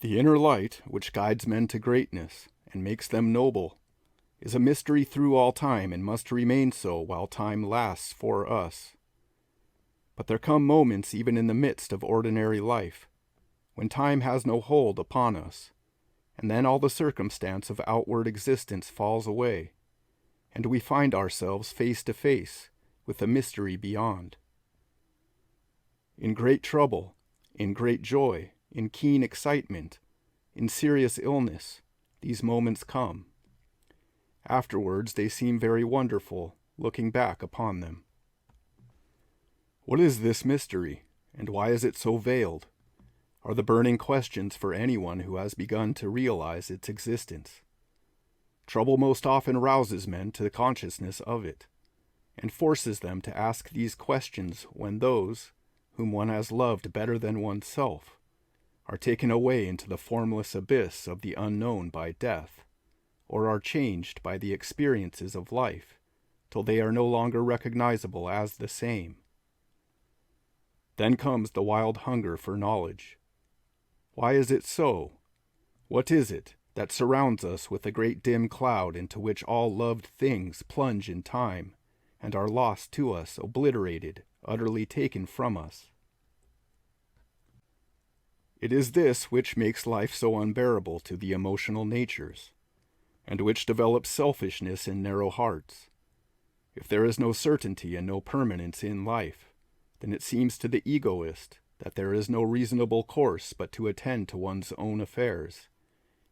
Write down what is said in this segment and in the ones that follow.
The inner light, which guides men to greatness and makes them noble, is a mystery through all time and must remain so while time lasts for us. But there come moments even in the midst of ordinary life, when time has no hold upon us, and then all the circumstance of outward existence falls away, and we find ourselves face to face with the mystery beyond. In great trouble, in great joy, in keen excitement, in serious illness, these moments come. Afterwards they seem very wonderful, looking back upon them. What is this mystery, and why is it so veiled? Are the burning questions for anyone who has begun to realize its existence. Trouble most often rouses men to the consciousness of it, and forces them to ask these questions when those, whom one has loved better than oneself, are taken away into the formless abyss of the unknown by death, or are changed by the experiences of life, till they are no longer recognizable as the same. Then comes the wild hunger for knowledge. Why is it so? What is it that surrounds us with a great dim cloud into which all loved things plunge in time, and are lost to us, obliterated, utterly taken from us? It is this which makes life so unbearable to the emotional natures, and which develops selfishness in narrow hearts. If there is no certainty and no permanence in life, then it seems to the egoist that there is no reasonable course but to attend to one's own affairs,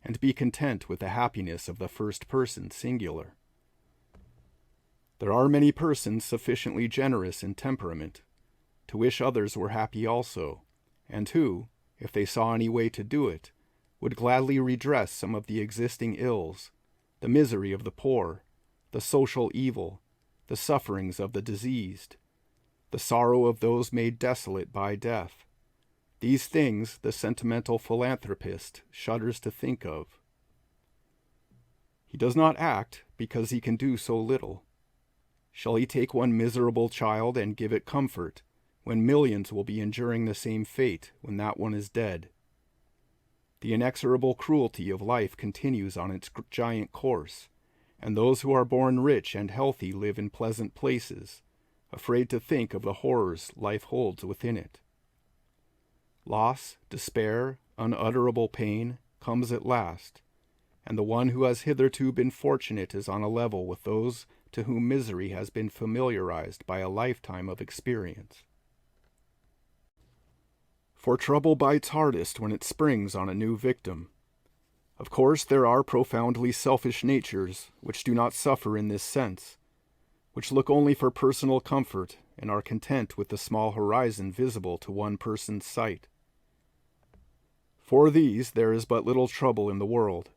and be content with the happiness of the first person singular. There are many persons sufficiently generous in temperament to wish others were happy also, and who, if they saw any way to do it, would gladly redress some of the existing ills, the misery of the poor, the social evil, the sufferings of the diseased, the sorrow of those made desolate by death. These things the sentimental philanthropist shudders to think of. He does not act because he can do so little. Shall he take one miserable child and give it comfort, when millions will be enduring the same fate when that one is dead? The inexorable cruelty of life continues on its giant course, and those who are born rich and healthy live in pleasant places, afraid to think of the horrors life holds within it. Loss, despair, unutterable pain comes at last, and the one who has hitherto been fortunate is on a level with those to whom misery has been familiarized by a lifetime of experience. For trouble bites hardest when it springs on a new victim. Of course, there are profoundly selfish natures which do not suffer in this sense, which look only for personal comfort and are content with the small horizon visible to one person's sight. For these there is but little trouble in the world.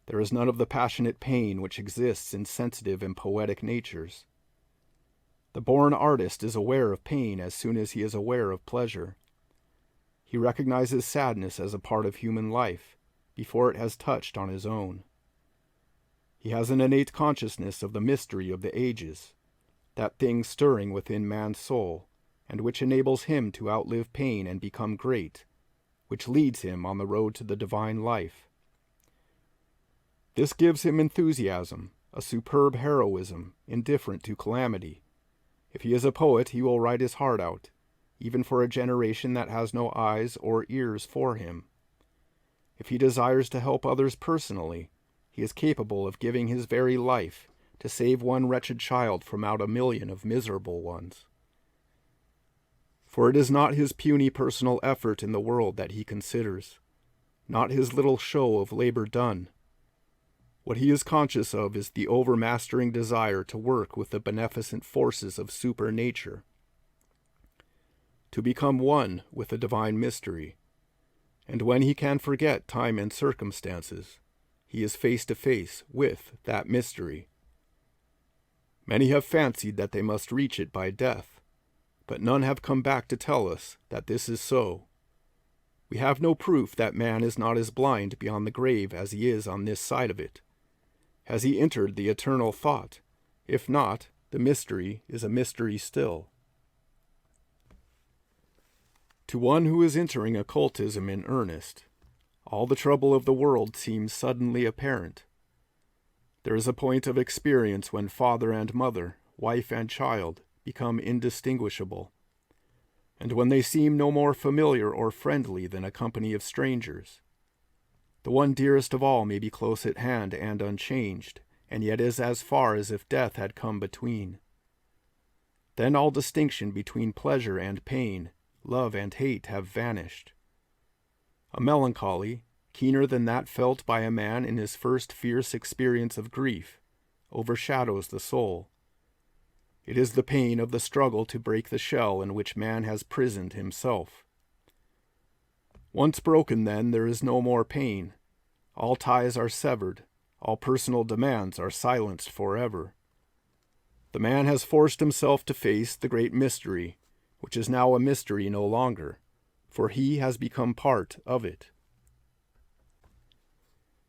There is none of the passionate pain which exists in sensitive and poetic natures. The born artist is aware of pain as soon as he is aware of pleasure. He recognizes sadness as a part of human life before it has touched on his own. He has an innate consciousness of the mystery of the ages, that thing stirring within man's soul, and which enables him to outlive pain and become great, which leads him on the road to the divine life. This gives him enthusiasm, a superb heroism, indifferent to calamity. If he is a poet, he will write his heart out, even for a generation that has no eyes or ears for him. If he desires to help others personally, he is capable of giving his very life to save one wretched child from out a million of miserable ones. For it is not his puny personal effort in the world that he considers, not his little show of labor done. What he is conscious of is the overmastering desire to work with the beneficent forces of supernature, to become one with the divine mystery. And when he can forget time and circumstances, he is face to face with that mystery. Many have fancied that they must reach it by death, but none have come back to tell us that this is so. We have no proof that man is not as blind beyond the grave as he is on this side of it. Has he entered the eternal thought? If not, the mystery is a mystery still. To one who is entering occultism in earnest, all the trouble of the world seems suddenly apparent. There is a point of experience when father and mother, wife and child, become indistinguishable, and when they seem no more familiar or friendly than a company of strangers. The one dearest of all may be close at hand and unchanged, and yet is as far as if death had come between. Then all distinction between pleasure and pain, love and hate have vanished. A melancholy, keener than that felt by a man in his first fierce experience of grief, overshadows the soul. It is the pain of the struggle to break the shell in which man has prisoned himself. Once broken, then, there is no more pain. All ties are severed, all personal demands are silenced forever. The man has forced himself to face the great mystery, which is now a mystery no longer, for he has become part of it.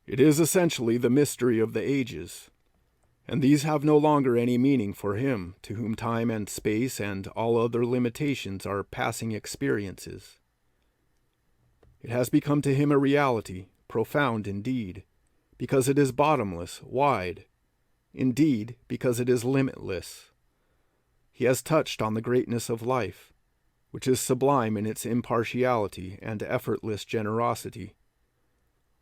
It is essentially the mystery of the ages, and these have no longer any meaning for him, to whom time and space and all other limitations are passing experiences. It has become to him a reality, profound indeed, because it is bottomless, wide, indeed, because it is limitless. He has touched on the greatness of life, which is sublime in its impartiality and effortless generosity.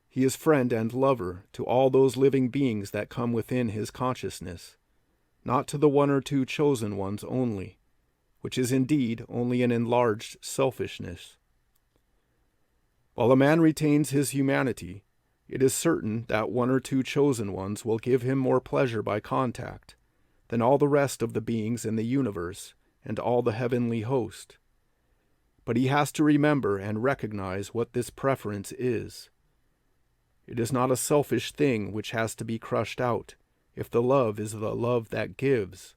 He is friend and lover to all those living beings that come within his consciousness, not to the one or two chosen ones only, which is indeed only an enlarged selfishness. While a man retains his humanity, it is certain that one or two chosen ones will give him more pleasure by contact than all the rest of the beings in the universe and all the heavenly host. But he has to remember and recognize what this preference is. It is not a selfish thing which has to be crushed out, if the love is the love that gives.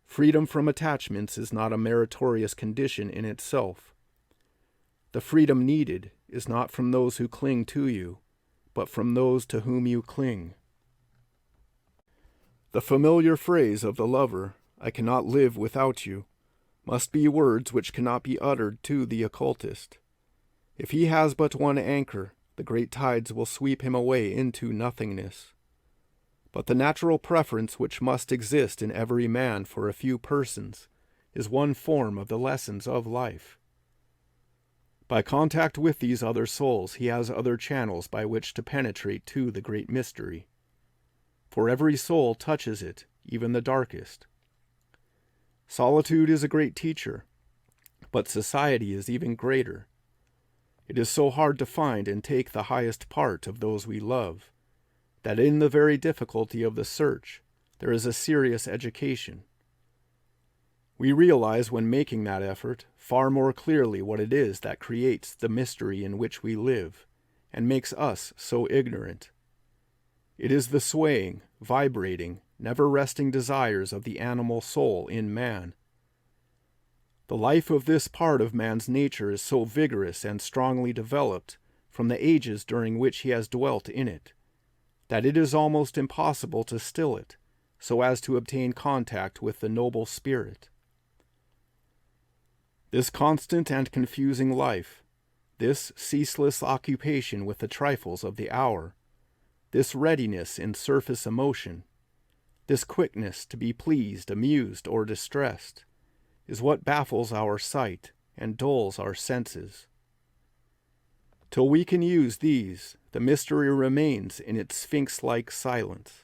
Freedom from attachments is not a meritorious condition in itself. The freedom needed is not from those who cling to you, but from those to whom you cling. The familiar phrase of the lover, "I cannot live without you," must be words which cannot be uttered to the occultist. If he has but one anchor, the great tides will sweep him away into nothingness. But the natural preference which must exist in every man for a few persons is one form of the lessons of life. By contact with these other souls, he has other channels by which to penetrate to the great mystery. For every soul touches it, even the darkest. Solitude is a great teacher, but society is even greater. It is so hard to find and take the highest part of those we love, that in the very difficulty of the search, there is a serious education. We realize when making that effort far more clearly what it is that creates the mystery in which we live, and makes us so ignorant. It is the swaying, vibrating, never-resting desires of the animal soul in man. The life of this part of man's nature is so vigorous and strongly developed from the ages during which he has dwelt in it, that it is almost impossible to still it, so as to obtain contact with the noble spirit. This constant and confusing life, this ceaseless occupation with the trifles of the hour, this readiness in surface emotion, this quickness to be pleased, amused, or distressed, is what baffles our sight and dulls our senses. Till we can use these, the mystery remains in its sphinx-like silence.